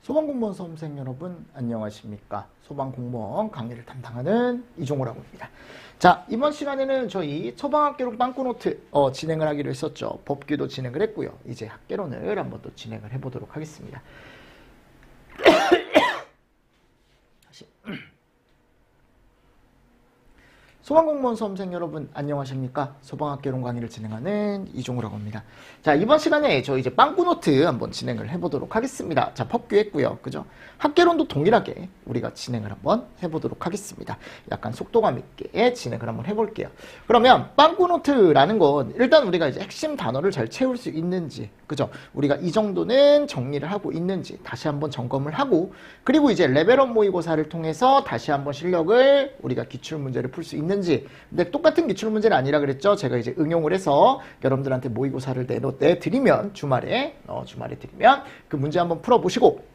소방공무원 수험생 여러분 안녕하십니까. 소방공무원 강의를 담당하는 이종호라고 합니다. 자, 이번 시간에는 저희 처방학개론 빵꾸노트 진행을 하기로 했었죠. 법규도 진행을 했고요. 이제 학개론을 한번 또 진행을 해보도록 하겠습니다. 다시. 소방공무원 수험생 여러분 안녕하십니까. 소방학개론 강의를 진행하는 이종우라고 합니다. 자, 이번 시간에 저 이제 빵꾸노트 한번 진행을 해보도록 하겠습니다. 자, 법규 했고요. 그죠? 학개론도 동일하게 우리가 진행을 한번 해보도록 하겠습니다. 약간 속도감 있게 진행을 한번 해볼게요. 그러면 빵꾸노트라는 건 일단 우리가 이제 핵심 단어를 잘 채울 수 있는지, 그죠? 우리가 이 정도는 정리를 하고 있는지 다시 한번 점검을 하고, 그리고 이제 레벨업 모의고사를 통해서 다시 한번 실력을 우리가 기출문제를 풀 수 있는지. 근데 똑같은 기출문제는 아니라 그랬죠. 제가 이제 응용을 해서 여러분들한테 모의고사를 내드리면 주말에 드리면 그 문제 한번 풀어보시고,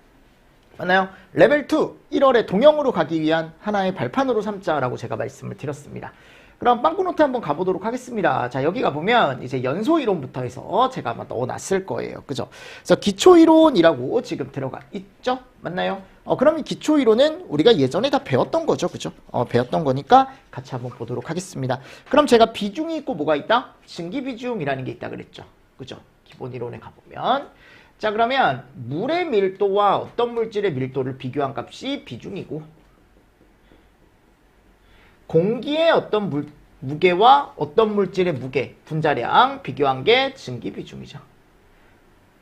맞나요? 레벨 2 1월에 동영으로 가기 위한 하나의 발판으로 삼자라고 제가 말씀을 드렸습니다. 그럼 빵꾸노트 한번 가보도록 하겠습니다. 자, 여기 가보면 이제 연소이론부터 해서 제가 아마 넣어놨을 거예요. 그죠? 그래서 기초이론이라고 지금 들어가 있죠? 맞나요? 그럼 이 기초이론은 우리가 예전에 다 배웠던 거죠. 그죠? 배웠던 거니까 같이 한번 보도록 하겠습니다. 그럼 제가 비중이 있고 뭐가 있다? 증기비중이라는 게 있다 그랬죠. 그죠? 기본 이론에 가보면. 자, 그러면 물의 밀도와 어떤 물질의 밀도를 비교한 값이 비중이고, 공기의 어떤 무게와 어떤 물질의 무게, 분자량 비교한 게 증기비중이죠.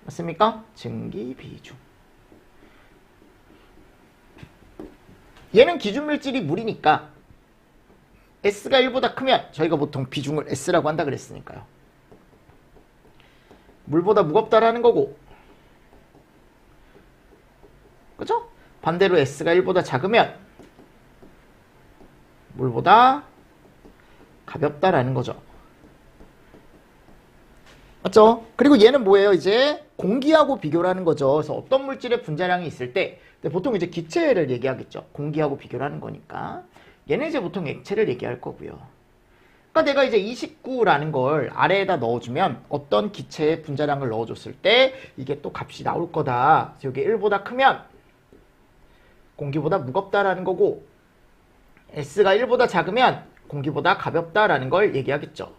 맞습니까? 증기비중. 얘는 기준물질이 물이니까 S가 1보다 크면 저희가 보통 비중을 S라고 한다 그랬으니까요. 물보다 무겁다라는 거고, 그죠? 반대로 S가 1보다 작으면 물보다 가볍다라는 거죠. 맞죠? 그리고 얘는 뭐예요? 이제 공기하고 비교를 하는 거죠. 그래서 어떤 물질의 분자량이 있을 때, 보통 이제 기체를 얘기하겠죠. 공기하고 비교를 하는 거니까. 얘는 이제 보통 액체를 얘기할 거고요. 그러니까 내가 이제 29라는 걸 아래에다 넣어주면 어떤 기체의 분자량을 넣어줬을 때 이게 또 값이 나올 거다. 그래서 여기 1보다 크면 공기보다 무겁다라는 거고, S가 1보다 작으면 공기보다 가볍다라는 걸 얘기하겠죠.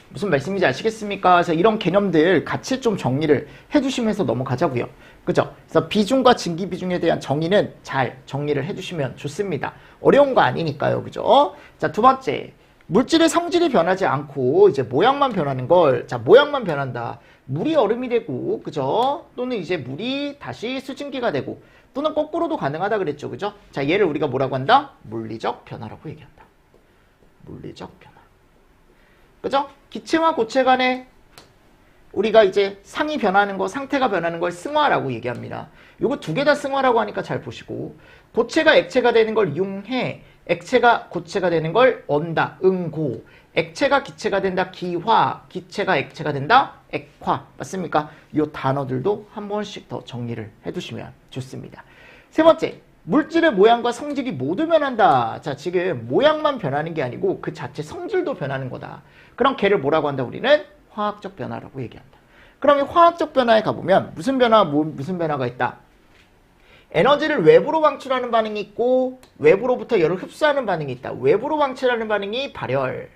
무슨 말씀인지 아시겠습니까? 그래서 이런 개념들 같이 좀 정리를 해주시면서 넘어가자고요. 그죠? 그래서 비중과 증기비중에 대한 정의는 잘 정리를 해주시면 좋습니다. 어려운 거 아니니까요. 그죠? 자, 두 번째. 물질의 성질이 변하지 않고 이제 모양만 변하는 걸, 자, 모양만 변한다. 물이 얼음이 되고, 그죠? 또는 이제 물이 다시 수증기가 되고, 또는 거꾸로도 가능하다 그랬죠. 그죠? 자, 얘를 우리가 뭐라고 한다? 물리적 변화라고 얘기한다. 물리적 변화. 그죠? 기체와 고체 간에 우리가 이제 상이 변하는 거, 상태가 변하는 걸 승화라고 얘기합니다. 요거 두 개 다 승화라고 하니까 잘 보시고, 고체가 액체가 되는 걸 융해, 액체가 고체가 되는 걸 언다, 응고, 액체가 기체가 된다, 기화, 기체가 액체가 된다, 액화. 맞습니까? 이 단어들도 한 번씩 더 정리를 해두시면 좋습니다. 세 번째, 물질의 모양과 성질이 모두 변한다. 자, 지금 모양만 변하는 게 아니고 그 자체 성질도 변하는 거다. 그럼 걔를 뭐라고 한다? 우리는 화학적 변화라고 얘기한다. 그럼 이 화학적 변화에 가보면 무슨 변화가 있다? 에너지를 외부로 방출하는 반응이 있고 외부로부터 열을 흡수하는 반응이 있다. 외부로 방출하는 반응이 발열,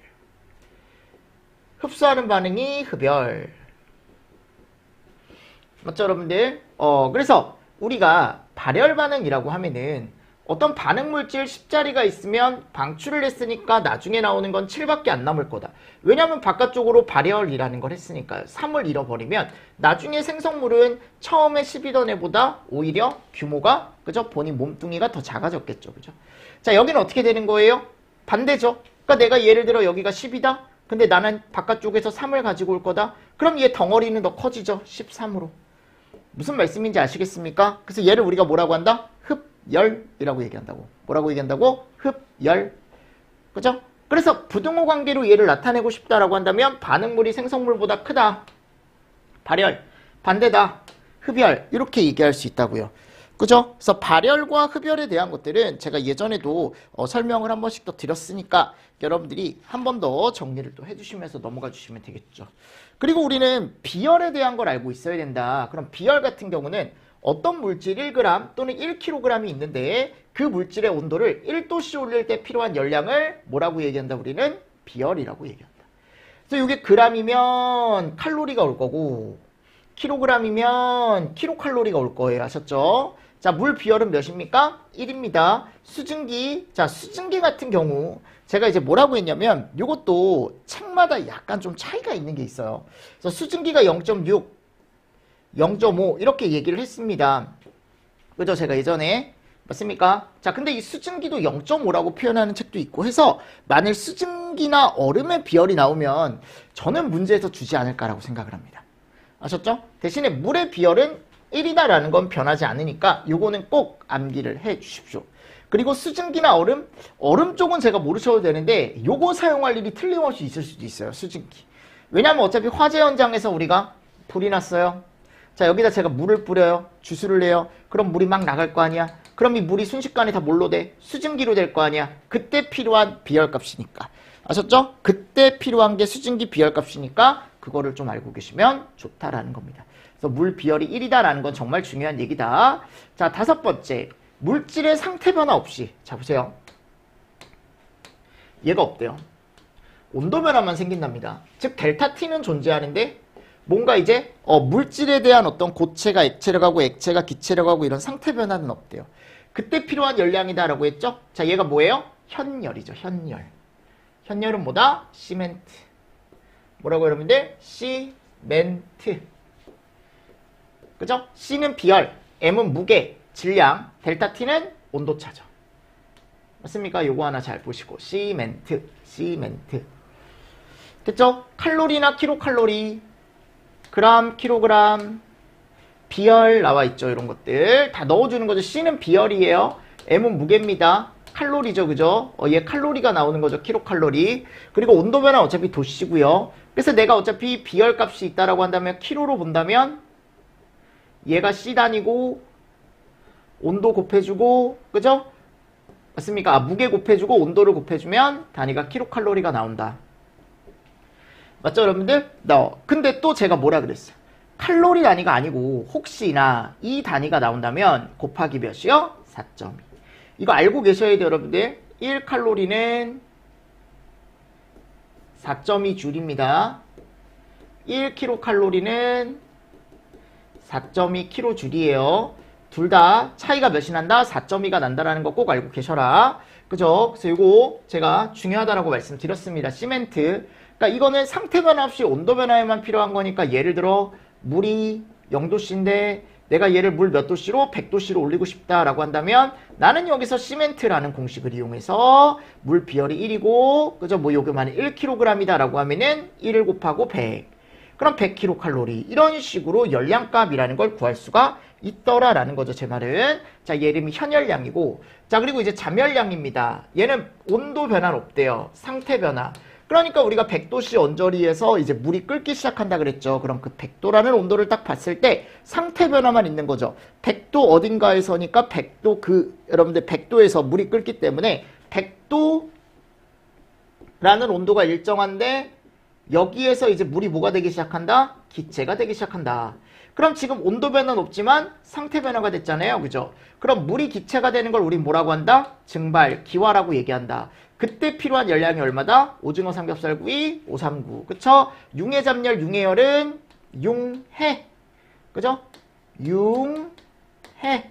흡수하는 반응이 흡열. 맞죠, 여러분들? 그래서 우리가 발열 반응이라고 하면은 어떤 반응 물질 10자리가 있으면 방출을 했으니까 나중에 나오는 건 7밖에 안 남을 거다. 왜냐하면 바깥쪽으로 발열이라는 걸 했으니까요. 3을 잃어버리면 나중에 생성물은 처음에 10이던 애보다 오히려 규모가, 그죠? 본인 몸뚱이가 더 작아졌겠죠. 그죠? 자, 여기는 어떻게 되는 거예요? 반대죠. 그러니까 내가 예를 들어 여기가 10이다. 근데 나는 바깥쪽에서 3을 가지고 올 거다. 그럼 얘 덩어리는 더 커지죠. 13으로. 무슨 말씀인지 아시겠습니까? 그래서 얘를 우리가 뭐라고 한다? 흡열이라고 얘기한다고. 뭐라고 얘기한다고? 흡열. 그죠? 그래서 부등호 관계로 얘를 나타내고 싶다라고 한다면 반응물이 생성물보다 크다. 발열. 반대다. 흡열. 이렇게 얘기할 수 있다고요. 그죠? 그래서 발열과 흡열에 대한 것들은 제가 예전에도 설명을 한 번씩 더 드렸으니까 여러분들이 한 번 더 정리를 또 해주시면서 넘어가 주시면 되겠죠. 그리고 우리는 비열에 대한 걸 알고 있어야 된다. 그럼 비열 같은 경우는 어떤 물질 1g 또는 1kg이 있는데 그 물질의 온도를 1도씨 올릴 때 필요한 열량을 뭐라고 얘기한다? 우리는 비열이라고 얘기한다. 그래서 이게 g이면 칼로리가 올 거고 킬로그램이면 킬로칼로리가 올 거예요. 아셨죠? 자, 물 비열은 몇입니까? 1입니다. 수증기. 자, 수증기 같은 경우 제가 이제 뭐라고 했냐면 이것도 책마다 약간 좀 차이가 있는 게 있어요. 그래서 수증기가 0.6, 0.5 이렇게 얘기를 했습니다. 그죠? 제가 예전에 맞습니까? 자, 근데 이 수증기도 0.5라고 표현하는 책도 있고 해서 만일 수증기나 얼음의 비열이 나오면 저는 문제에서 주지 않을까라고 생각을 합니다. 아셨죠? 대신에 물의 비열은 1이다라는 건 변하지 않으니까 요거는 꼭 암기를 해 주십시오. 그리고 수증기나 얼음 쪽은 제가 모르셔도 되는데 요거 사용할 일이 틀림없이 있을 수도 있어요. 수증기. 왜냐하면 어차피 화재 현장에서 우리가 불이 났어요. 자, 여기다 제가 물을 뿌려요. 주스를 내요. 그럼 물이 막 나갈 거 아니야. 그럼 이 물이 순식간에 다 뭘로 돼? 수증기로 될 거 아니야. 그때 필요한 비열값이니까. 아셨죠? 그때 필요한 게 수증기 비열값이니까 그거를 좀 알고 계시면 좋다라는 겁니다. 그래서 물 비열이 1이다라는 건 정말 중요한 얘기다. 자, 5번째. 물질의 상태 변화 없이. 자, 보세요. 얘가 없대요. 온도 변화만 생긴답니다. 즉 델타 T는 존재하는데 뭔가 이제 물질에 대한 어떤 고체가 액체로 가고 액체가 기체로 가고 이런 상태 변화는 없대요. 그때 필요한 열량이다라고 했죠? 자, 얘가 뭐예요? 현열이죠. 현열. 현열은 뭐다? 시멘트. 뭐라고 여러분들? 시멘트. 그죠? C는 비열, M은 무게, 질량, 델타 T는 온도차죠. 맞습니까? 요거 하나 잘 보시고. 시멘트, 시멘트. 됐죠? 칼로리나 킬로칼로리, 그램, 킬로그램, 비열 나와 있죠. 이런 것들 다 넣어주는 거죠. C는 비열이에요. M은 무게입니다. 칼로리죠. 그죠? 얘 칼로리가 나오는 거죠. 킬로칼로리. 그리고 온도 변화 어차피 도시고요. 그래서 내가 어차피 비열 값이 있다라고 한다면 킬로로 본다면 얘가 C 단위고 온도 곱해주고 그죠? 맞습니까? 무게 곱해주고 온도를 곱해주면 단위가 킬로칼로리가 나온다. 맞죠 여러분들? 근데 또 제가 뭐라 그랬어요? 칼로리 단위가 아니고 혹시나 이 단위가 나온다면 곱하기 몇이요? 4.2. 이거 알고 계셔야 돼요 여러분들. 1칼로리는 4.2줄입니다. 1kcal는 4.2kj이에요. 둘 다 차이가 몇이 난다? 4.2가 난다라는 거 꼭 알고 계셔라. 그죠? 그래서 이거 제가 중요하다라고 말씀드렸습니다. 시멘트. 그러니까 이거는 상태 변화 없이 온도 변화에만 필요한 거니까 예를 들어 물이 0도씨인데 내가 얘를 물 몇 도씨로? 100도씨로 올리고 싶다라고 한다면 나는 여기서 시멘트라는 공식을 이용해서 물 비열이 1이고 그죠? 뭐 요게 만약 1kg이다 라고 하면은 1을 곱하고 100. 그럼 100kcal. 이런 식으로 열량값이라는 걸 구할 수가 있더라라는 거죠. 제 말은. 자, 얘 이름이 현열량이고 자, 그리고 이제 잠열량입니다. 얘는 온도 변화는 없대요. 상태 변화. 그러니까 우리가 100도씨 언저리에서 이제 물이 끓기 시작한다 그랬죠. 그럼 그 100도라는 온도를 딱 봤을 때 상태 변화만 있는 거죠. 100도 어딘가에서니까 100도 여러분들 100도에서 물이 끓기 때문에 100도라는 온도가 일정한데 여기에서 이제 물이 뭐가 되기 시작한다? 기체가 되기 시작한다. 그럼 지금 온도 변화는 없지만 상태 변화가 됐잖아요. 그죠? 그럼 물이 기체가 되는 걸 우리 뭐라고 한다? 증발, 기화라고 얘기한다. 그때 필요한 열량이 얼마다? 오징어 삼겹살구이 539. 그쵸? 융해 잡열, 융해열은 융해. 그죠? 융해.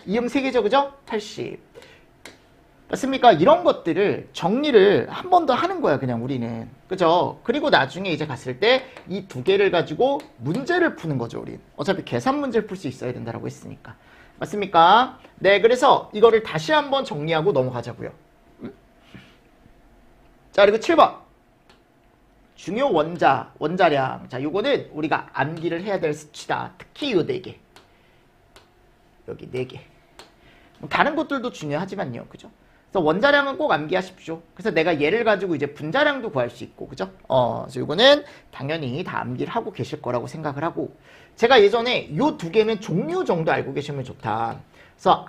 이음 3개죠. 그죠? 80. 맞습니까? 이런 것들을 정리를 한 번 더 하는 거야, 그냥 우리는. 그죠? 그리고 나중에 이제 갔을 때 이 두 개를 가지고 문제를 푸는 거죠, 우린. 어차피 계산 문제를 풀 수 있어야 된다고 했으니까. 맞습니까? 네, 그래서 이거를 다시 한번 정리하고 넘어가자고요. 자, 그리고 7번. 중요 원자량. 자, 요거는 우리가 암기를 해야 될 수치다. 특히 요 4개. 여기 4개. 다른 것들도 중요하지만요. 그죠? 그래서 원자량은 꼭 암기하십시오. 그래서 내가 얘를 가지고 이제 분자량도 구할 수 있고, 그죠? 그래서 이거는 당연히 다 암기를 하고 계실 거라고 생각을 하고, 제가 예전에 요 두 개는 종류 정도 알고 계시면 좋다. 그래서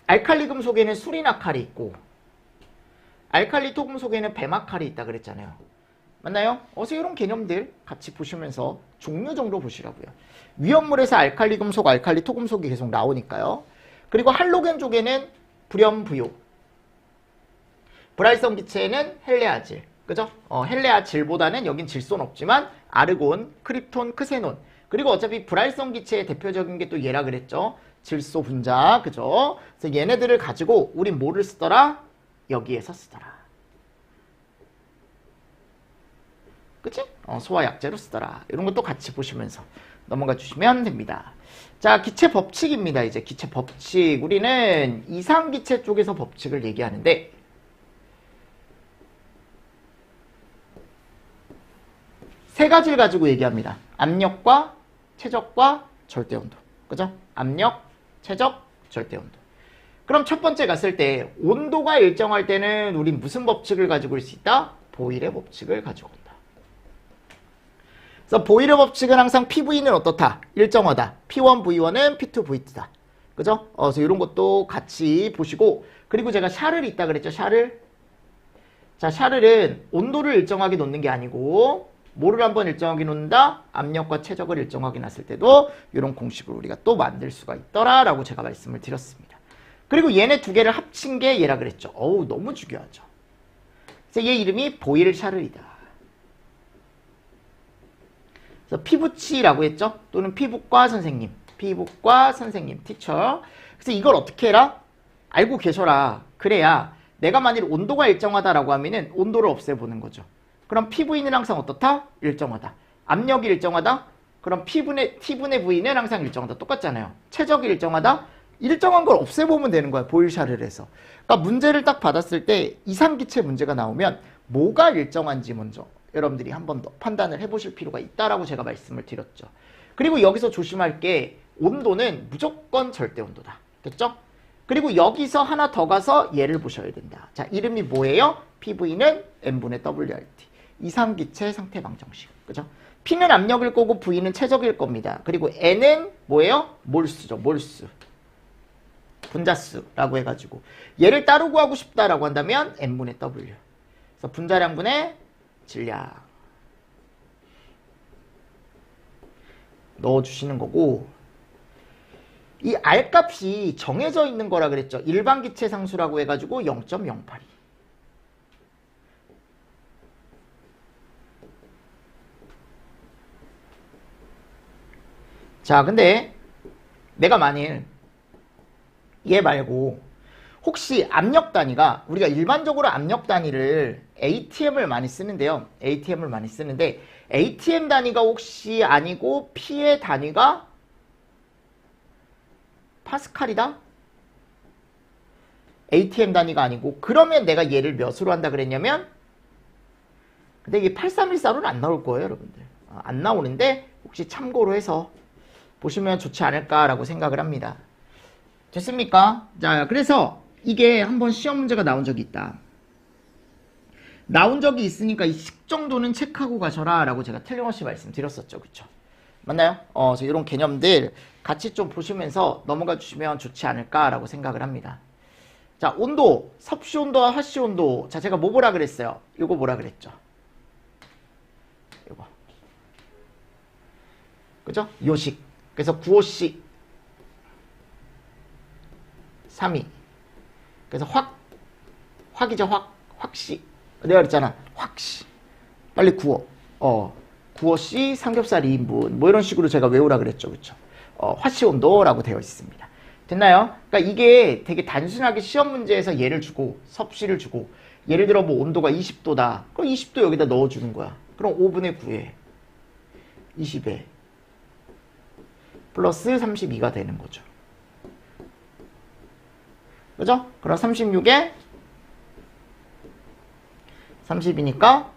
알칼리 금속에는 수리나칼이 있고, 알칼리 토금속에는 배마칼이 있다 그랬잖아요. 맞나요? 어서 이런 개념들 같이 보시면서 종류 정도 보시라고요. 위험물에서 알칼리 금속, 알칼리 토금속이 계속 나오니까요. 그리고 할로겐 쪽에는 불염, 부요. 불활성 기체에는 헬레아질. 그죠? 헬레아질보다는 여긴 질소는 없지만 아르곤, 크립톤, 크세논. 그리고 어차피 불활성 기체의 대표적인 게 또 얘라 그랬죠. 질소 분자. 그죠? 그래서 얘네들을 가지고 우린 뭐를 쓰더라? 여기에서 쓰더라. 그치? 소화약제로 쓰더라. 이런 것도 같이 보시면서 넘어가 주시면 됩니다. 자, 기체 법칙입니다. 이제 기체 법칙. 우리는 이상기체 쪽에서 법칙을 얘기하는데, 세 가지를 가지고 얘기합니다. 압력과 최적과 절대온도. 그죠? 압력, 최적, 절대온도. 그럼 첫 번째 갔을 때 온도가 일정할 때는 우린 무슨 법칙을 가지고 올 수 있다? 보일의 법칙을 가지고 온다. 그래서 보일의 법칙은 항상 PV는 어떻다? 일정하다. P1, V1은 P2, V2다. 그죠? 그래서 이런 것도 같이 보시고, 그리고 제가 샤를 있다 그랬죠? 샤를. 자, 샤를은 온도를 일정하게 놓는 게 아니고 뭐를 한번 일정하게 놓는다? 압력과 최적을 일정하게 놨을 때도 이런 공식을 우리가 또 만들 수가 있더라라고 제가 말씀을 드렸습니다. 그리고 얘네 두 개를 합친 게 얘라 그랬죠. 어우, 너무 중요하죠. 그래서 얘 이름이 보일 샤를이다. 그래서 피부치라고 했죠. 또는 피부과 선생님, 피부과 선생님, 티처. 그래서 이걸 어떻게 해라? 알고 계셔라. 그래야 내가 만일 온도가 일정하다라고 하면은 온도를 없애보는 거죠. 그럼 P분은 항상 어떻다? 일정하다. 압력이 일정하다? 그럼 T분의 V는 항상 일정하다. 똑같잖아요. 최적이 일정하다? 일정한 걸 없애보면 되는 거야. 보일샤를 해서. 그러니까 문제를 딱 받았을 때 이상기체 문제가 나오면 뭐가 일정한지 먼저 여러분들이 한 번 더 판단을 해보실 필요가 있다라고 제가 말씀을 드렸죠. 그리고 여기서 조심할 게 온도는 무조건 절대 온도다. 됐죠? 그리고 여기서 하나 더 가서 얘를 보셔야 된다. 자, 이름이 뭐예요? PV는 N분의 WRT. 이상기체 상태 방정식. 그죠? P는 압력일 거고 V는 최적일 겁니다. 그리고 N은 뭐예요? 몰수죠. 몰수. 분자수라고 해가지고 얘를 따로 구하고 싶다라고 한다면 N분의 W. 그래서 분자량분의 질량 넣어주시는 거고, 이 R 값이 정해져 있는 거라 그랬죠. 일반 기체 상수라고 해가지고 0.082. 자, 근데 내가 만일 얘 말고 혹시 압력 단위가, 우리가 일반적으로 압력 단위를 ATM을 많이 쓰는데요. ATM을 많이 쓰는데 ATM 단위가 혹시 아니고 P의 단위가 파스칼이다? ATM 단위가 아니고, 그러면 내가 얘를 몇으로 한다 그랬냐면, 근데 이게 8314로는 안 나올 거예요, 여러분들. 안 나오는데 혹시 참고로 해서 보시면 좋지 않을까라고 생각을 합니다. 됐습니까? 자, 그래서 이게 한번 시험 문제가 나온 적이 있다. 나온 적이 있으니까 이 식 정도는 체크하고 가셔라 라고 제가 틀림없이 말씀드렸었죠. 그쵸? 맞나요? 그래서 이런 개념들 같이 좀 보시면서 넘어가 주시면 좋지 않을까라고 생각을 합니다. 자, 온도, 섭씨 온도와 화씨 온도. 자, 제가 뭐 보라 그랬어요? 이거 뭐라 그랬죠? 이거. 그죠? 요식. 그래서 9호씨 3위. 그래서 확이죠, 확씨. 내가 그랬잖아. 확씨. 빨리 구워. 9호씨 삼겹살 2인분. 뭐 이런 식으로 제가 외우라 그랬죠. 그쵸? 화씨 온도라고 되어 있습니다. 됐나요? 그러니까 이게 되게 단순하게 시험 문제에서 예를 주고, 섭씨를 주고, 예를 들어 뭐 온도가 20도다. 그럼 20도 여기다 넣어주는 거야. 그럼 5분의 9에 20에 플러스 32가 되는 거죠. 그죠? 그럼 36에 30이니까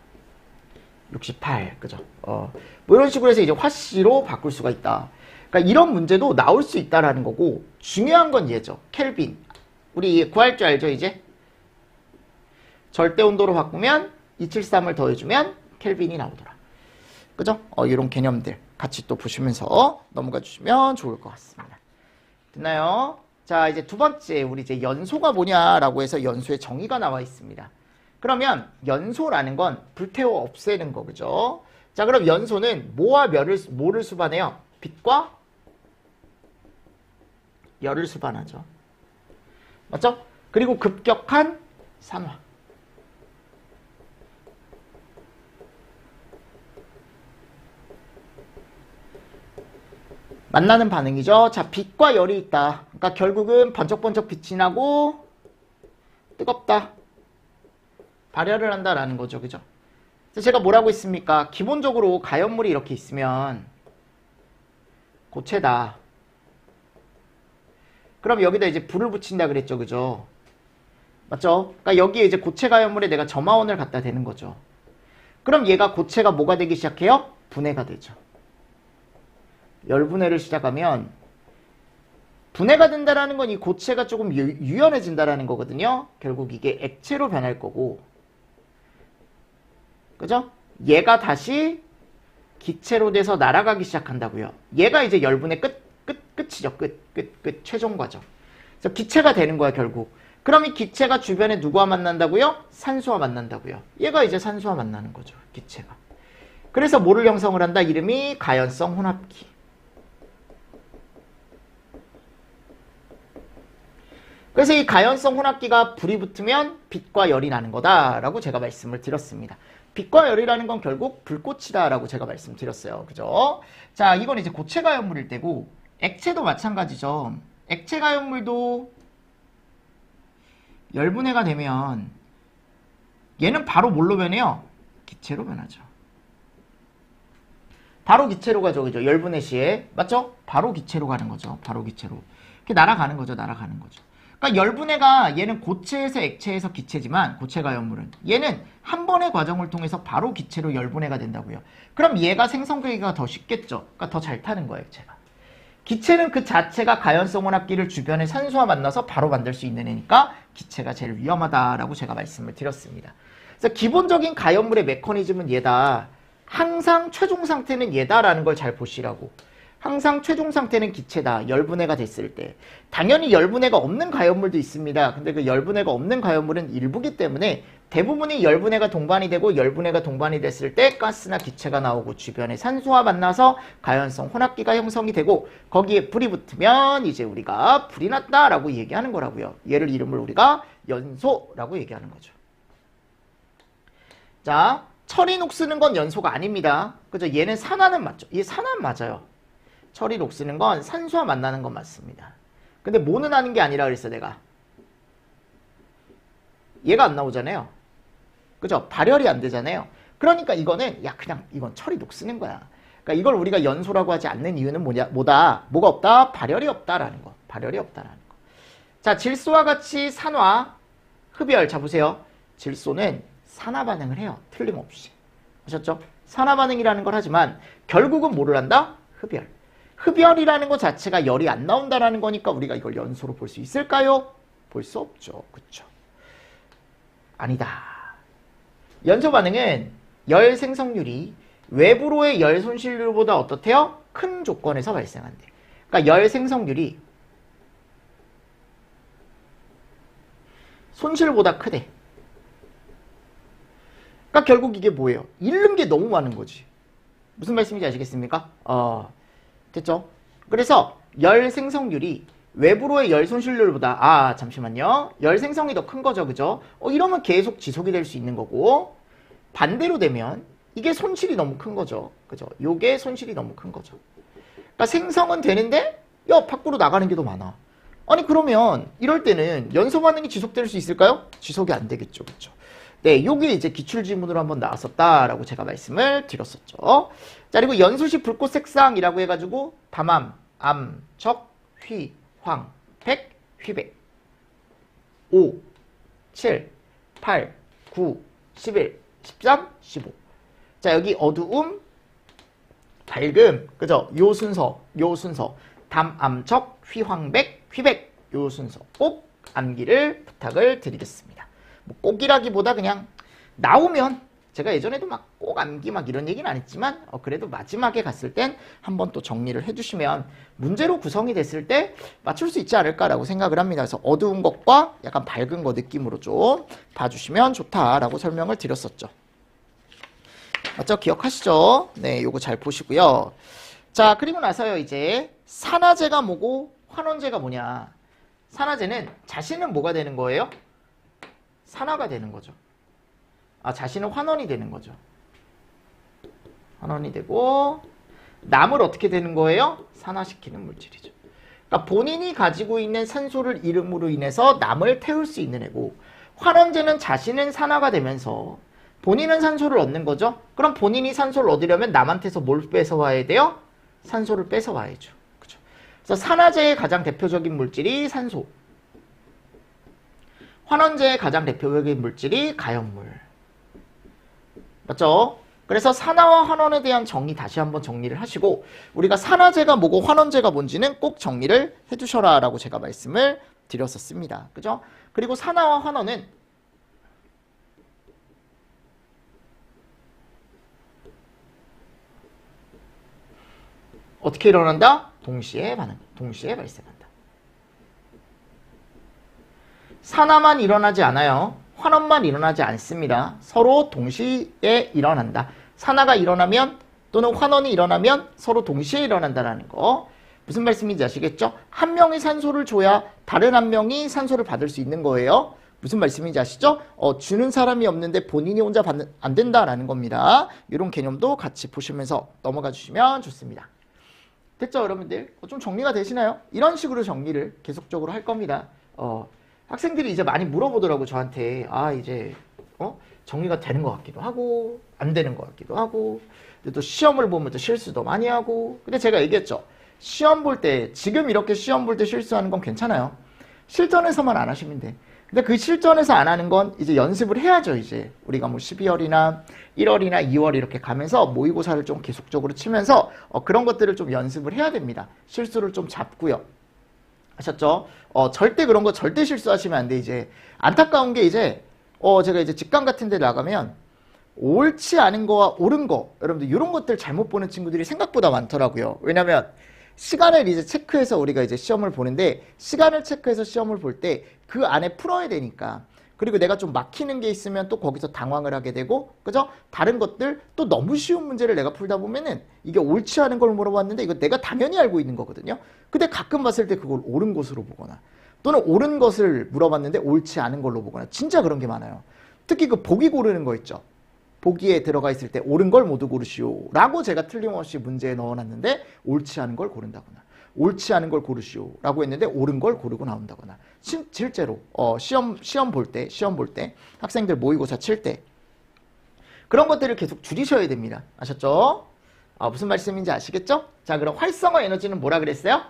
68. 그죠? 뭐 이런 식으로 해서 이제 화씨로 바꿀 수가 있다. 그러니까 이런 문제도 나올 수 있다라는 거고, 중요한 건 얘죠. 켈빈. 우리 구할 줄 알죠, 이제? 절대 온도로 바꾸면 273을 더해주면 켈빈이 나오더라. 그죠? 이런 개념들 같이 또 보시면서 넘어가 주시면 좋을 것 같습니다. 됐나요? 자, 이제 두 번째, 우리 이제 연소가 뭐냐라고 해서 연소의 정의가 나와 있습니다. 그러면 연소라는 건 불태워 없애는 거, 그죠? 자, 그럼 연소는 뭐와 뭐를 수반해요? 빛과 열을 수반하죠. 맞죠? 그리고 급격한 산화. 만나는 반응이죠. 자, 빛과 열이 있다. 그러니까 결국은 번쩍번쩍 빛이 나고 뜨겁다. 발열을 한다라는 거죠. 그죠? 그래서 제가 뭐라고 했습니까? 기본적으로 가연물이 이렇게 있으면 고체다. 그럼 여기다 이제 불을 붙인다 그랬죠. 그죠? 맞죠? 그러니까 여기에 이제 고체 가연물에 내가 점화원을 갖다 대는 거죠. 그럼 얘가 고체가 뭐가 되기 시작해요? 분해가 되죠. 열분해를 시작하면 분해가 된다라는 건 이 고체가 조금 유연해진다라는 거거든요. 결국 이게 액체로 변할 거고, 그죠? 얘가 다시 기체로 돼서 날아가기 시작한다고요. 얘가 이제 열분의 끝이죠. 끝. 최종 과정. 그래서 기체가 되는 거야, 결국. 그럼 이 기체가 주변에 누구와 만난다고요? 산소와 만난다고요. 얘가 이제 산소와 만나는 거죠, 기체가. 그래서 뭐를 형성을 한다? 이름이 가연성 혼합기. 그래서 이 가연성 혼합기가 불이 붙으면 빛과 열이 나는 거다라고 제가 말씀을 드렸습니다. 빛과 열이라는 건 결국 불꽃이다라고 제가 말씀드렸어요. 그죠? 자, 이건 이제 고체 가연물일 때고, 액체도 마찬가지죠. 액체 가연물도 열분해가 되면 얘는 바로 뭘로 변해요? 기체로 변하죠. 바로 기체로 가죠. 그죠? 열분해 시에. 맞죠? 바로 기체로 가는 거죠. 바로 기체로. 이렇게 날아가는 거죠. 날아가는 거죠. 그러니까 열분해가 얘는 고체에서 액체에서 기체지만, 고체 가연물은 얘는 한 번의 과정을 통해서 바로 기체로 열분해가 된다고요. 그럼 얘가 생성되기가 더 쉽겠죠. 그러니까 더 잘 타는 거예요, 액체가. 기체는 그 자체가 가연성 혼합기를 주변의 산소와 만나서 바로 만들 수 있는 애니까 기체가 제일 위험하다라고 제가 말씀을 드렸습니다. 그래서 기본적인 가연물의 메커니즘은 얘다. 항상 최종 상태는 얘다라는 걸 잘 보시라고. 항상 최종 상태는 기체다. 열분해가 됐을 때. 당연히 열분해가 없는 가연물도 있습니다. 근데 그 열분해가 없는 가연물은 일부기 때문에 대부분이 열분해가 동반이 되고, 열분해가 동반이 됐을 때 가스나 기체가 나오고 주변의 산소와 만나서 가연성 혼합기가 형성이 되고, 거기에 불이 붙으면 이제 우리가 불이 났다라고 얘기하는 거라고요. 얘를 이름을 우리가 연소라고 얘기하는 거죠. 자, 철이 녹쓰는 건 연소가 아닙니다. 그죠? 얘는 산화는 맞죠? 얘 산화는 맞아요. 철이 녹쓰는 건 산소와 만나는 건 맞습니다. 근데 뭐는 하는 게 아니라 그랬어, 내가. 얘가 안 나오잖아요. 그죠? 발열이 안 되잖아요. 그러니까 이거는, 그냥 이건 철이 녹쓰는 거야. 그러니까 이걸 우리가 연소라고 하지 않는 이유는 뭐가 없다? 발열이 없다라는 거. 발열이 없다라는 거. 자, 질소와 같이 산화, 흡열. 자, 보세요. 질소는 산화 반응을 해요. 틀림없이. 아셨죠? 산화 반응이라는 걸 하지만 결국은 뭐를 한다? 흡열. 흡열이라는 것 자체가 열이 안 나온다라는 거니까 우리가 이걸 연소로 볼 수 있을까요? 볼 수 없죠. 그쵸? 아니다. 연소 반응은 열 생성률이 외부로의 열 손실률보다 어떻대요? 큰 조건에서 발생한대. 그러니까 열 생성률이 손실보다 크대. 그러니까 결국 이게 뭐예요? 잃는 게 너무 많은 거지. 무슨 말씀인지 아시겠습니까? 됐죠? 그래서 열 생성률이 외부로의 열 손실률보다, 잠시만요. 열 생성이 더 큰 거죠. 그죠? 이러면 계속 지속이 될 수 있는 거고, 반대로 되면 이게 손실이 너무 큰 거죠. 그죠? 요게 손실이 너무 큰 거죠. 그러니까 생성은 되는데, 밖으로 나가는 게 더 많아. 아니, 그러면 이럴 때는 연소 반응이 지속될 수 있을까요? 지속이 안 되겠죠. 그죠? 네, 요게 이제 기출지문으로 한번 나왔었다라고 제가 말씀을 드렸었죠. 자, 그리고 연소시 불꽃 색상이라고 해가지고 담암, 암, 적, 휘, 황, 백, 휘백 5, 7, 8, 9, 11, 13, 15. 자, 여기 어두움, 밝음, 그죠? 요 순서. 담, 암, 적, 휘, 황, 백, 휘백 요 순서 꼭 암기를 부탁을 드리겠습니다. 뭐 꼭이라기보다 그냥 나오면 제가 예전에도 막 꼭 암기 막 이런 얘기는 안 했지만 그래도 마지막에 갔을 땐 한번 또 정리를 해주시면 문제로 구성이 됐을 때 맞출 수 있지 않을까라고 생각을 합니다. 그래서 어두운 것과 약간 밝은 거 느낌으로 좀 봐주시면 좋다라고 설명을 드렸었죠. 맞죠? 기억하시죠? 네, 요거 잘 보시고요. 자, 그리고 나서요, 이제 산화제가 뭐고 환원제가 뭐냐. 산화제는 자신은 뭐가 되는 거예요? 산화가 되는 거죠. 자신은 환원이 되는 거죠. 환원이 되고 남을 어떻게 되는 거예요? 산화시키는 물질이죠. 그러니까 본인이 가지고 있는 산소를 잃음으로 인해서 남을 태울 수 있는 애고, 환원제는 자신은 산화가 되면서 본인은 산소를 얻는 거죠. 그럼 본인이 산소를 얻으려면 남한테서 뭘 뺏어와야 돼요? 산소를 뺏어와야죠. 그죠? 그래서 산화제의 가장 대표적인 물질이 산소, 환원제의 가장 대표적인 물질이 가연물. 맞죠? 그래서 산화와 환원에 대한 정의 다시 한번 정리를 하시고, 우리가 산화제가 뭐고 환원제가 뭔지는 꼭 정리를 해두셔라 라고 제가 말씀을 드렸었습니다. 그죠? 그리고 산화와 환원은 어떻게 일어난다? 동시에 반응, 동시에 발생한다. 산화만 일어나지 않아요. 환원만 일어나지 않습니다. 서로 동시에 일어난다. 산화가 일어나면 또는 환원이 일어나면 서로 동시에 일어난다는 거. 무슨 말씀인지 아시겠죠? 한 명이 산소를 줘야 다른 한 명이 산소를 받을 수 있는 거예요. 무슨 말씀인지 아시죠? 주는 사람이 없는데 본인이 혼자 받는 안 된다라는 겁니다. 이런 개념도 같이 보시면서 넘어가 주시면 좋습니다. 됐죠, 여러분들? 좀 정리가 되시나요? 이런 식으로 정리를 계속적으로 할 겁니다. 학생들이 이제 많이 물어보더라고, 저한테. 이제 정리가 되는 것 같기도 하고 안 되는 것 같기도 하고, 근데 또 시험을 보면 또 실수도 많이 하고. 근데 제가 얘기했죠. 시험 볼 때, 지금 이렇게 시험 볼 때 실수하는 건 괜찮아요. 실전에서만 안 하시면 돼. 근데 그 실전에서 안 하는 건 이제 연습을 해야죠. 이제 우리가 뭐 12월이나 1월이나 2월 이렇게 가면서 모의고사를 좀 계속적으로 치면서 그런 것들을 좀 연습을 해야 됩니다. 실수를 좀 잡고요. 아셨죠? 절대 그런 거 절대 실수하시면 안 돼. 이제 안타까운 게 이제 제가 이제 직강 같은 데 나가면 옳지 않은 거와 옳은 거, 여러분들 이런 것들 잘못 보는 친구들이 생각보다 많더라고요. 왜냐면 시간을 이제 체크해서 우리가 이제 시험을 보는데, 시간을 체크해서 시험을 볼 때 그 안에 풀어야 되니까, 그리고 내가 좀 막히는 게 있으면 또 거기서 당황을 하게 되고, 그죠? 다른 것들 또 너무 쉬운 문제를 내가 풀다 보면은 이게 옳지 않은 걸 물어봤는데 이거 내가 당연히 알고 있는 거거든요. 근데 가끔 봤을 때 그걸 옳은 것으로 보거나, 또는 옳은 것을 물어봤는데 옳지 않은 걸로 보거나, 진짜 그런 게 많아요. 특히 그 보기 고르는 거 있죠. 보기에 들어가 있을 때 옳은 걸 모두 고르시오 라고 제가 틀림없이 문제에 넣어놨는데 옳지 않은 걸 고른다거나, 옳지 않은 걸 고르시오 라고 했는데 옳은 걸 고르고 나온다거나, 실제로 시험 볼 때 학생들 모의고사 칠 때 그런 것들을 계속 줄이셔야 됩니다. 아셨죠? 무슨 말씀인지 아시겠죠? 자, 그럼 활성화 에너지는 뭐라 그랬어요?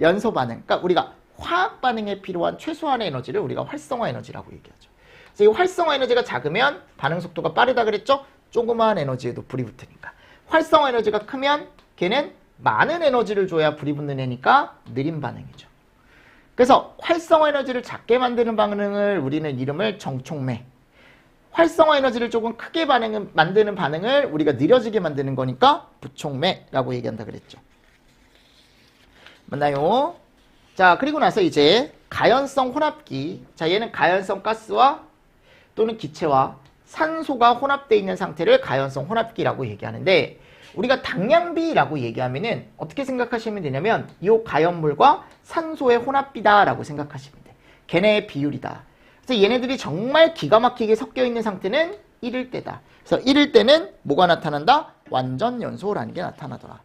연소 반응. 그러니까 우리가 화학 반응에 필요한 최소한의 에너지를 우리가 활성화 에너지라고 얘기하죠. 그래서 이 활성화 에너지가 작으면 반응 속도가 빠르다 그랬죠? 조그마한 에너지에도 불이 붙으니까. 활성화 에너지가 크면 걔는 많은 에너지를 줘야 불이 붙는 애니까 느린 반응이죠. 그래서 활성화 에너지를 작게 만드는 반응을 우리는 이름을 정촉매. 활성화 에너지를 조금 크게 만드는 반응을 우리가 느려지게 만드는 거니까 부촉매라고 얘기한다 그랬죠. 맞나요? 자, 그리고 나서 이제 가연성 혼합기. 자, 얘는 가연성 가스와 또는 기체와 산소가 혼합되어 있는 상태를 가연성 혼합기라고 얘기하는데, 우리가 당량비라고 얘기하면은 어떻게 생각하시면 되냐면 이 가연물과 산소의 혼합비다라고 생각하시면 돼. 걔네의 비율이다. 그래서 얘네들이 정말 기가 막히게 섞여 있는 상태는 1일 때다. 그래서 1일 때는 뭐가 나타난다? 완전연소라는 게 나타나더라.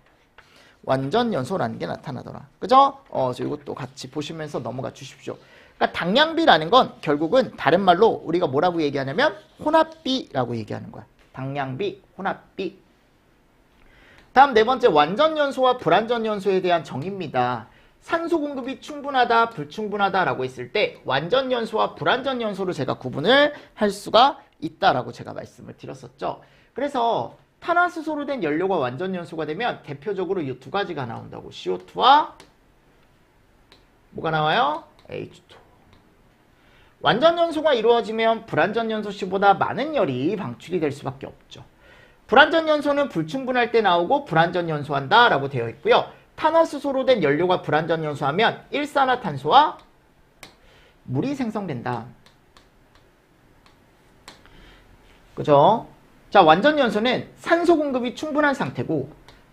완전연소라는 게 나타나더라. 그죠? 이것도 같이 보시면서 넘어가 주십시오. 그러니까 당량비라는 건 결국은 다른 말로 우리가 뭐라고 얘기하냐면 혼합비라고 얘기하는 거야. 당량비, 혼합비. 다음 네 번째, 완전연소와 불완전연소에 대한 정의입니다. 산소 공급이 충분하다, 불충분하다라고 했을 때 완전연소와 불완전연소로 제가 구분을 할 수가 있다라고 제가 말씀을 드렸었죠. 그래서 탄화수소로 된 연료가 완전연소가 되면 대표적으로 이 두 가지가 나온다고. CO2와 뭐가 나와요? H2. 완전 연소가 이루어지면 불완전 연소시보다 많은 열이 방출이 될 수밖에 없죠. 불완전 연소는 불충분할 때 나오고 불완전 연소한다 라고 되어 있고요. 탄화수소로 된 연료가 불완전 연소하면 일산화탄소와 물이 생성된다. 그죠? 자, 완전 연소는 산소 공급이 충분한 상태고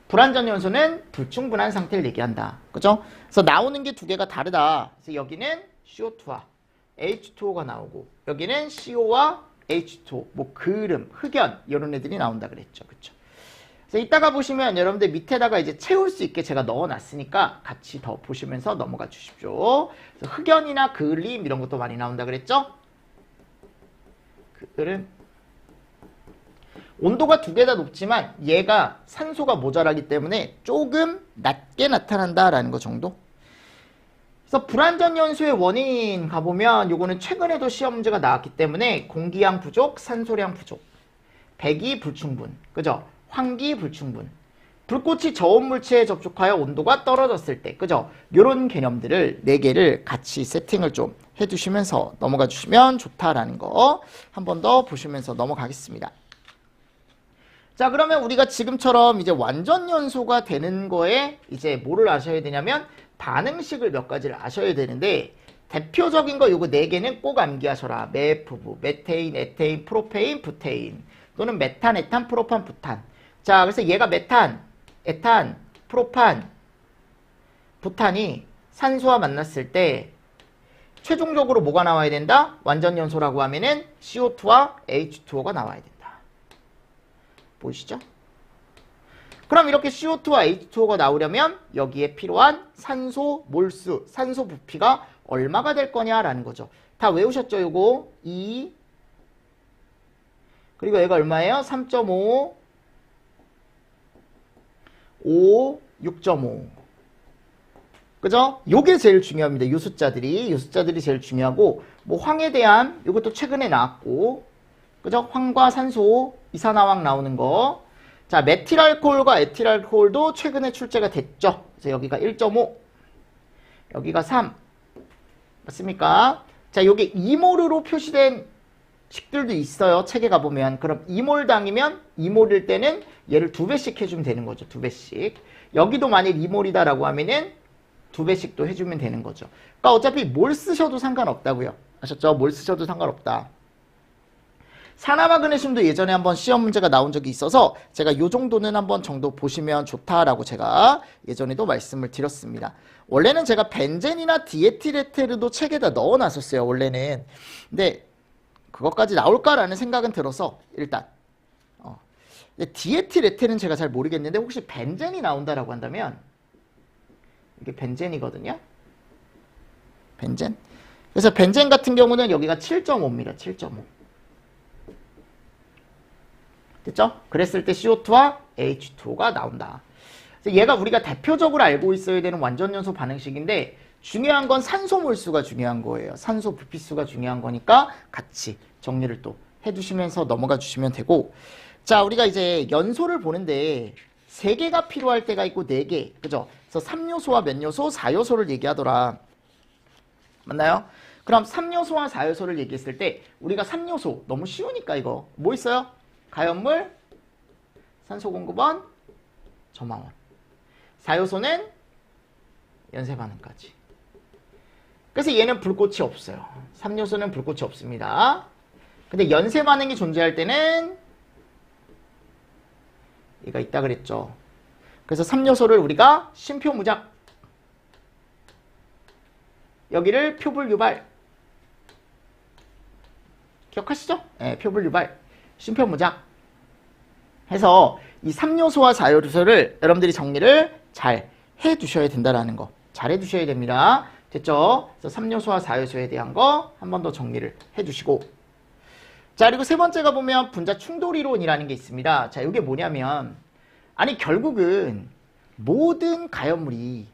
불완전 연소는 불충분한 상태를 얘기한다. 그죠? 그래서 나오는 게 두 개가 다르다. 그래서 여기는 CO2와 H2O가 나오고 여기는 CO와 H2O, 뭐 그름, 흑연 이런 애들이 나온다 그랬죠. 그쵸? 그래서 이따가 보시면 여러분들 밑에다가 이제 채울 수 있게 제가 넣어놨으니까 같이 더 보시면서 넘어가 주십시오. 그래서 흑연이나 그림 이런 것도 많이 나온다 그랬죠? 그름. 온도가 두 개 다 높지만 얘가 산소가 모자라기 때문에 조금 낮게 나타난다라는 거 정도. 그래서 불완전 연소의 원인 가보면 요거는 최근에도 시험 문제가 나왔기 때문에 공기양 부족, 산소량 부족, 배기 불충분, 그죠? 환기 불충분, 불꽃이 저온 물체에 접촉하여 온도가 떨어졌을 때, 그죠? 요런 개념들을 4개를 같이 세팅을 좀 해두시면서 넘어가 주시면 좋다라는 거 한 번 더 보시면서 넘어가겠습니다. 자, 그러면 우리가 지금처럼 이제 완전 연소가 되는 거에 이제 뭐를 아셔야 되냐면 반응식을 몇 가지를 아셔야 되는데 대표적인 거 요거 4개는 꼭 암기하셔라. 메프부, 메테인, 에테인, 프로페인, 부테인 또는 메탄, 에탄, 프로판, 부탄. 자, 그래서 얘가 메탄, 에탄, 프로판, 부탄이 산소와 만났을 때 최종적으로 뭐가 나와야 된다? 완전 연소라고 하면은 CO2와 H2O가 나와야 된다. 보이시죠? 그럼 이렇게 CO2와 H2O가 나오려면 여기에 필요한 산소 몰수, 산소 부피가 얼마가 될 거냐라는 거죠. 다 외우셨죠? 요거 2 그리고 얘가 얼마예요? 3.5 5 6.5 그죠? 요게 제일 중요합니다. 요 숫자들이 제일 중요하고 뭐 황에 대한 요것도 최근에 나왔고 그죠? 황과 산소 이산화황 나오는 거. 자, 메틸알코올과 에틸알코올도 최근에 출제가 됐죠. 그래서 여기가 1.5, 여기가 3. 맞습니까? 자, 요게 2몰으로 표시된 식들도 있어요. 책에 가보면. 그럼 2몰당이면 2몰일 때는 얘를 2배씩 해주면 되는 거죠. 2배씩. 여기도 만일 2몰이다라고 하면은 2배씩도 해주면 되는 거죠. 그러니까 어차피 몰 쓰셔도 상관없다고요. 아셨죠? 몰 쓰셔도 상관없다. 산화마그네슘도 예전에 한번 시험 문제가 나온 적이 있어서 제가 요 정도는 한번 정도 보시면 좋다라고 제가 예전에도 말씀을 드렸습니다. 원래는 제가 벤젠이나 디에틸에테르도 책에다 넣어놨었어요. 원래는. 근데 그것까지 나올까라는 생각은 들어서 일단 디에틸에테르는 제가 잘 모르겠는데 혹시 벤젠이 나온다라고 한다면 이게 벤젠이거든요. 벤젠. 그래서 벤젠 같은 경우는 여기가 7.5입니다. 7.5. 됐죠? 그랬을 때 CO2와 H2O가 나온다. 얘가 우리가 대표적으로 알고 있어야 되는 완전연소 반응식인데 중요한 건 산소 몰수가 중요한 거예요. 산소 부피수가 중요한 거니까 같이 정리를 또 해두시면서 넘어가 주시면 되고 자, 우리가 이제 연소를 보는데 3개가 필요할 때가 있고 4개. 그죠? 그래서 3요소와 몇 요소, 4요소를 얘기하더라. 맞나요? 그럼 3요소와 4요소를 얘기했을 때 우리가 3요소 너무 쉬우니까 이거 뭐 있어요? 가연물, 산소공급원, 점화원. 4요소는 연쇄반응까지. 그래서 얘는 불꽃이 없어요. 3요소는 불꽃이 없습니다. 근데 연쇄반응이 존재할 때는 얘가 있다 그랬죠. 그래서 3요소를 우리가 심표무작, 여기를 표불유발. 기억하시죠? 네, 표불유발. 심표무작 해서 이 3요소와 4요소를 여러분들이 정리를 잘 해두셔야 된다라는 거 잘 해두셔야 됩니다. 됐죠? 그래서 3요소와 4요소에 대한 거 한 번 더 정리를 해주시고 자, 그리고 세 번째가 보면 분자 충돌이론이라는 게 있습니다. 자, 이게 뭐냐면 아니 결국은 모든 가연물이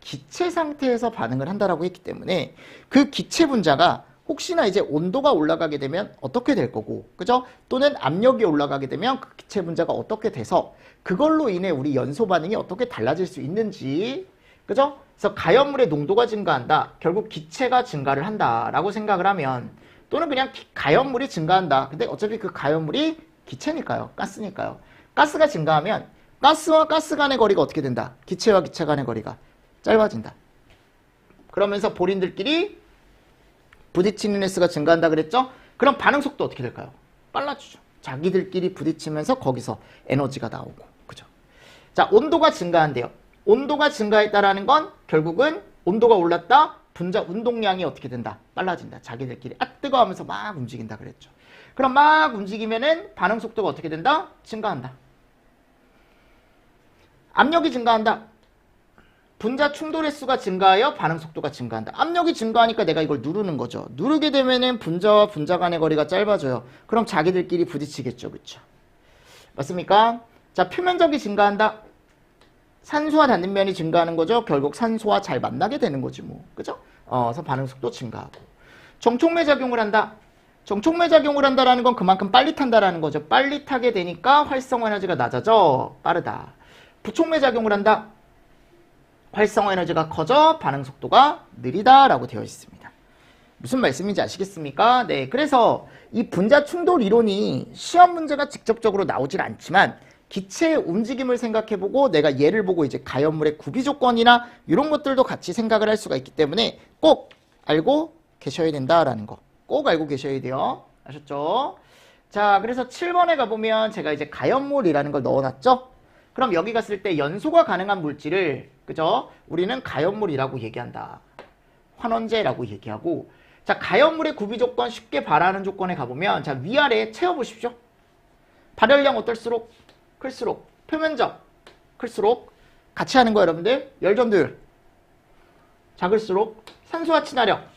기체 상태에서 반응을 한다라고 했기 때문에 그 기체 분자가 혹시나 이제 온도가 올라가게 되면 어떻게 될 거고, 그죠? 또는 압력이 올라가게 되면 그 기체 분자가 어떻게 돼서 그걸로 인해 우리 연소 반응이 어떻게 달라질 수 있는지, 그죠? 그래서 가연물의 농도가 증가한다. 결국 기체가 증가를 한다라고 생각을 하면 또는 그냥 가연물이 증가한다. 근데 어차피 그 가연물이 기체니까요. 가스니까요. 가스가 증가하면 가스와 가스 간의 거리가 어떻게 된다? 기체와 기체 간의 거리가 짧아진다. 그러면서 볼인들끼리 부딪히는 횟수가 증가한다 그랬죠? 그럼 반응 속도 어떻게 될까요? 빨라지죠. 자기들끼리 부딪히면서 거기서 에너지가 나오고. 그죠? 자, 온도가 증가한대요. 온도가 증가했다라는 건 결국은 온도가 올랐다. 분자 운동량이 어떻게 된다? 빨라진다. 자기들끼리 뜨거 하면서 막 움직인다 그랬죠. 그럼 막 움직이면은 반응 속도가 어떻게 된다? 증가한다. 압력이 증가한다. 분자 충돌 횟수가 증가하여 반응 속도가 증가한다. 압력이 증가하니까 내가 이걸 누르는 거죠. 누르게 되면은 분자와 분자 간의 거리가 짧아져요. 그럼 자기들끼리 부딪히겠죠. 그쵸? 맞습니까? 자, 표면적이 증가한다. 산소와 닿는 면이 증가하는 거죠. 결국 산소와 잘 만나게 되는 거지 뭐. 그죠? 그래서 반응 속도 증가하고. 정촉매 작용을 한다. 정촉매 작용을 한다라는 건 그만큼 빨리 탄다라는 거죠. 빨리 타게 되니까 활성화 에너지가 낮아져. 빠르다. 부촉매 작용을 한다. 활성화 에너지가 커져 반응 속도가 느리다라고 되어 있습니다. 무슨 말씀인지 아시겠습니까? 네, 그래서 이 분자 충돌 이론이 시험 문제가 직접적으로 나오질 않지만 기체의 움직임을 생각해보고 내가 얘를 보고 이제 가연물의 구비 조건이나 이런 것들도 같이 생각을 할 수가 있기 때문에 꼭 알고 계셔야 된다라는 거. 꼭 알고 계셔야 돼요. 아셨죠? 자, 그래서 7번에 가보면 제가 이제 가연물이라는 걸 넣어놨죠? 그럼 여기 갔을 때 연소가 가능한 물질을, 그죠? 우리는 가연물이라고 얘기한다. 환원제라고 얘기하고, 자, 가연물의 구비 조건 쉽게 발하는 조건에 가보면, 자, 위아래 채워보십시오. 발열량 어떨수록? 클수록. 표면적 클수록. 같이 하는 거예요, 여러분들. 열점도율 작을수록. 산소와 친화력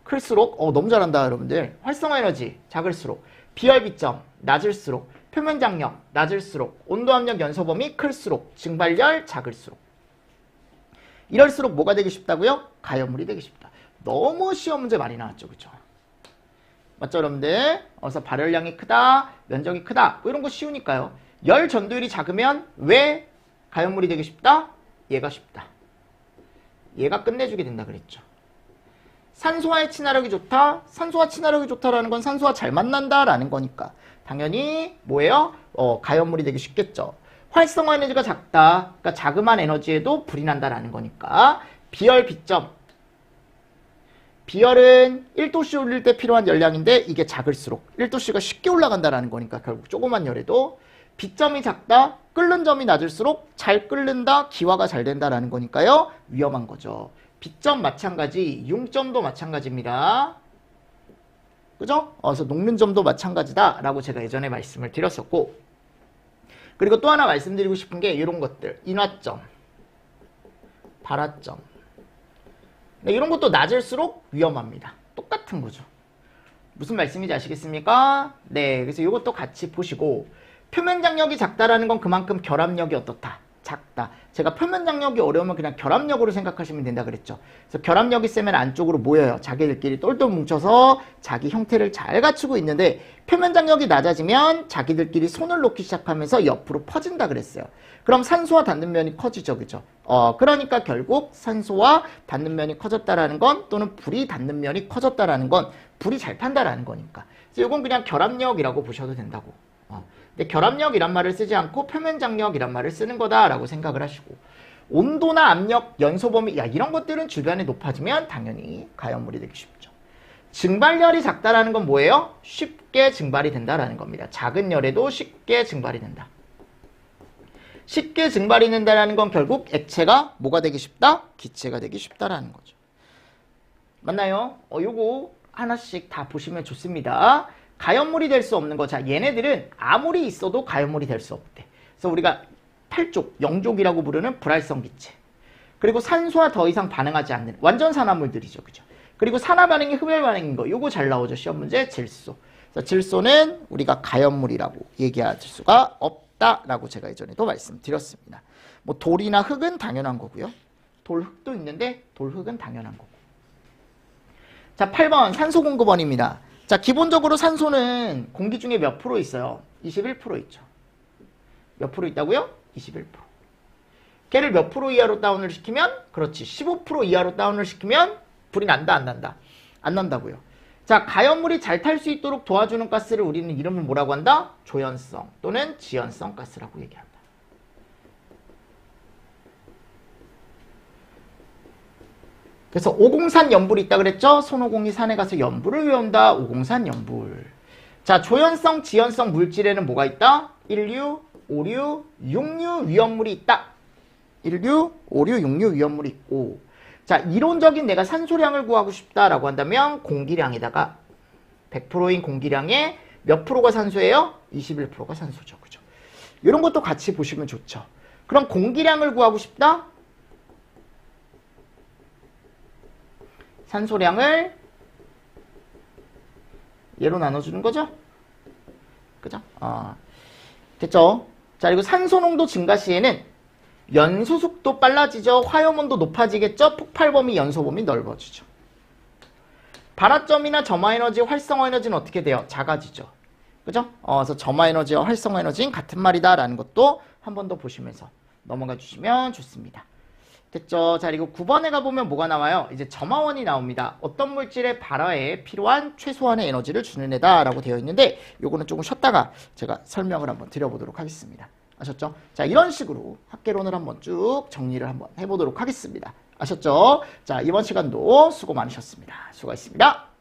클수록. 너무 잘한다, 여러분들. 활성화 에너지 작을수록. 비열비점 낮을수록. 표면 장력 낮을수록. 온도 압력 연소 범위 클수록. 증발열 작을수록. 이럴수록 뭐가 되기 쉽다고요? 가연물이 되기 쉽다. 너무 시험 문제 많이 나왔죠, 그쵸? 맞죠, 여러분들? 그래서 발열량이 크다, 면적이 크다, 뭐 이런 거 쉬우니까요. 열 전도율이 작으면 왜 가연물이 되기 쉽다? 얘가 쉽다. 얘가 끝내주게 된다 그랬죠. 산소와의 친화력이 좋다. 산소와 친화력이 좋다라는 건 산소와 잘 만난다라는 거니까 당연히 뭐예요? 가연물이 되기 쉽겠죠. 활성화 에너지가 작다. 그러니까 자그마한 에너지에도 불이 난다라는 거니까 비열 비점. 비열은 1도씨 올릴 때 필요한 열량인데 이게 작을수록 1도씨가 쉽게 올라간다라는 거니까 결국 조그만 열에도 비점이 작다. 끓는 점이 낮을수록 잘 끓는다. 기화가 잘 된다라는 거니까요. 위험한 거죠. 비점 마찬가지, 융점도 마찬가지입니다. 그죠? 그래서 녹는 점도 마찬가지다라고 제가 예전에 말씀을 드렸었고, 그리고 또 하나 말씀드리고 싶은 게 이런 것들. 인화점, 발화점. 네, 이런 것도 낮을수록 위험합니다. 똑같은 거죠. 무슨 말씀인지 아시겠습니까? 네, 그래서 이것도 같이 보시고, 표면 장력이 작다라는 건 그만큼 결합력이 어떻다? 작다. 제가 표면 장력이 어려우면 그냥 결합력으로 생각하시면 된다 그랬죠. 그래서 결합력이 세면 안쪽으로 모여요. 자기들끼리 똘똘 뭉쳐서 자기 형태를 잘 갖추고 있는데 표면 장력이 낮아지면 자기들끼리 손을 놓기 시작하면서 옆으로 퍼진다 그랬어요. 그럼 산소와 닿는 면이 커지죠. 그죠? 그러니까 결국 산소와 닿는 면이 커졌다라는 건 또는 불이 닿는 면이 커졌다라는 건 불이 잘 탄다라는 거니까. 그래서 이건 그냥 결합력이라고 보셔도 된다고. 근데 결합력이란 말을 쓰지 않고 표면장력이란 말을 쓰는 거다라고 생각을 하시고, 온도나 압력, 연소범위 이런 것들은 주변에 높아지면 당연히 가연물이 되기 쉽죠. 증발열이 작다라는 건 뭐예요? 쉽게 증발이 된다라는 겁니다. 작은 열에도 쉽게 증발이 된다. 쉽게 증발이 된다라는 건 결국 액체가 뭐가 되기 쉽다? 기체가 되기 쉽다라는 거죠. 맞나요? 요거 하나씩 다 보시면 좋습니다. 가연물이 될 수 없는 거. 자, 얘네들은 아무리 있어도 가연물이 될 수 없대. 그래서 우리가 8족, 영족이라고 부르는 불활성 기체. 그리고 산소와 더 이상 반응하지 않는 완전 산화물들이죠. 그죠? 그리고 산화 반응이 흡열 반응인 거. 요거 잘 나오죠. 시험 문제 질소. 그래서 질소는 우리가 가연물이라고 얘기할 수가 없다라고 제가 예전에도 말씀드렸습니다. 뭐 돌이나 흙은 당연한 거고요. 돌, 흙도 있는데 돌, 흙은 당연한 거고. 자, 8번 산소 공급원입니다. 자, 기본적으로 산소는 공기 중에 몇 프로 있어요? 21% 있죠. 몇 프로 있다고요? 21%. 걔를 몇 프로 이하로 다운을 시키면? 그렇지. 15% 이하로 다운을 시키면 불이 난다, 안 난다? 안 난다고요. 자, 가연물이 잘 탈 수 있도록 도와주는 가스를 우리는 이름을 뭐라고 한다? 조연성 또는 지연성 가스라고 얘기한다. 그래서 오공산 연불이 있다 그랬죠? 손오공이 산에 가서 연불을 외운다. 오공산 연불. 자, 조연성, 지연성 물질에는 뭐가 있다? 1류, 5류, 6류 위험물이 있다. 1류, 5류, 6류 위험물이 있고, 자, 이론적인 내가 산소량을 구하고 싶다라고 한다면 공기량에다가 100%인 공기량에 몇 프로가 산소예요? 21%가 산소죠. 그죠? 이런 것도 같이 보시면 좋죠. 그럼 공기량을 구하고 싶다? 산소량을 얘로 나눠주는 거죠? 그죠? 됐죠? 자, 그리고 산소 농도 증가 시에는 연소 속도 빨라지죠? 화염온도 높아지겠죠? 폭발 범위, 연소 범위 넓어지죠. 발화점이나 점화 에너지, 활성화 에너지는 어떻게 돼요? 작아지죠. 그죠? 그래서 점화 에너지와 활성화 에너지는 같은 말이다라는 것도 한 번 더 보시면서 넘어가 주시면 좋습니다. 됐죠? 자, 그리고 9번에 가보면 뭐가 나와요? 이제 점화원이 나옵니다. 어떤 물질의 발화에 필요한 최소한의 에너지를 주는 애다라고 되어 있는데 요거는 조금 쉬었다가 제가 설명을 한번 드려보도록 하겠습니다. 아셨죠? 자, 이런 식으로 학개론을 한번 쭉 정리를 한번 해보도록 하겠습니다. 아셨죠? 자, 이번 시간도 수고 많으셨습니다. 수고하셨습니다.